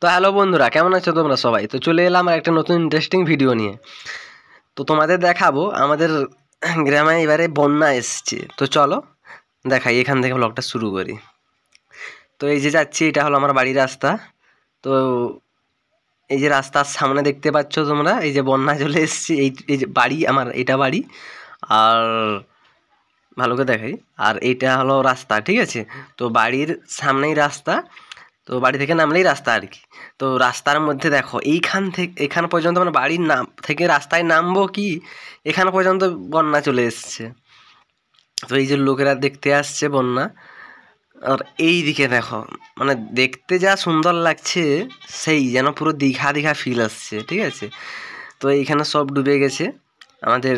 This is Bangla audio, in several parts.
তো হ্যালো বন্ধুরা, কেমন আছো তোমরা সবাই? তো চলে এলাম আর একটা নতুন ইন্টারেস্টিং ভিডিও নিয়ে। তো তোমাদের দেখাবো আমাদের গ্রামে এবারে বন্যা এসছে। তো চলো দেখাই, এখান থেকে ব্লগটা শুরু করি। তো এই যে যাচ্ছি, এটা হলো আমার বাড়ির রাস্তা। তো এই যে রাস্তার সামনে দেখতে পাচ্ছ তোমরা, এই যে বন্যা চলে এসছে। এই যে বাড়ি আমার, এটা বাড়ি। আর ভালো করে দেখাই, আর এইটা হলো রাস্তা, ঠিক আছে? তো বাড়ির সামনেই রাস্তা। তো বাড়ি থেকে নামলেই রাস্তা আর কি। তো রাস্তার মধ্যে দেখো, এইখান থেকে এখান পর্যন্ত মানে বাড়ির নাম থেকে রাস্তায় নামবো কি, এখান পর্যন্ত বন্যা চলে এসছে। তো এই যে লোকেরা দেখতে আসছে বন্যা। আর এই দিকে দেখো, মানে দেখতে যা সুন্দর লাগছে, সেই যেন পুরো দীঘা দীঘা ফিল আসছে, ঠিক আছে? তো এইখানে সব ডুবে গেছে আমাদের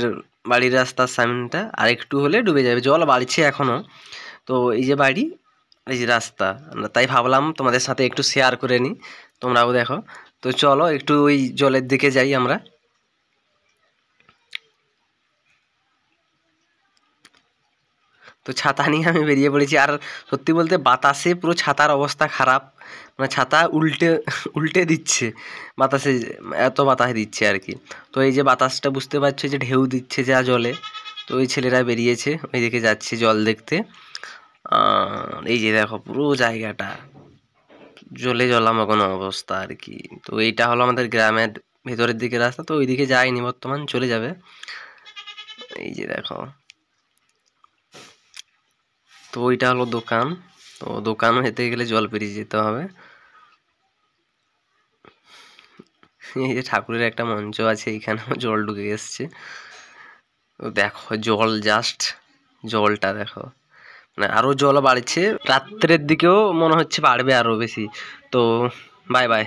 বাড়ির রাস্তার সামনেটা, আর একটু হলে ডুবে যাবে, জল বাড়ছে এখনো। তো এই যে বাড়ি, এই যে রাস্তা, তাই ভাবলাম তোমাদের সাথে একটু শেয়ার করে নিই, তোমরাও দেখো। তো চলো একটু ওই জলের দিকে যাই আমরা। তো ছাতা নিয়ে আমি বেরিয়ে পড়েছি, আর সত্যি বলতে বাতাসে পুরো ছাতার অবস্থা খারাপ। মানে ছাতা উল্টে উল্টে দিচ্ছে বাতাসে, এত বাতাস দিচ্ছে আর কি। তো এই যে বাতাসটা বুঝতে পারছো, যে ঢেউ দিচ্ছে যা জলে। তো ওই ছেলেরা বেরিয়েছে, ওই দিকে যাচ্ছে জল দেখতে। এই যে দেখো পুরো জায়গাটা জলে জলামগ্ন অবস্থা আর কি। তো এইটা হলো আমাদের গ্রামের ভেতরের দিকে রাস্তা। তো ওইদিকে যায়নি, বর্তমান চলে যাবে। এই যে দেখো, তো ওইটা হলো দোকান। তো দোকান যেতে গেলে জল পেরিয়ে যেতে হবে। এই যে ঠাকুরের একটা মঞ্চ আছে, এইখানেও জল ঢুকে এসছে। তো দেখো জল, জাস্ট জলটা দেখো, মানে আরো জল বাড়ছে, রাত্রের দিকেও মনে হচ্ছে বাড়বে আরো বেশি। তো বাই বাই।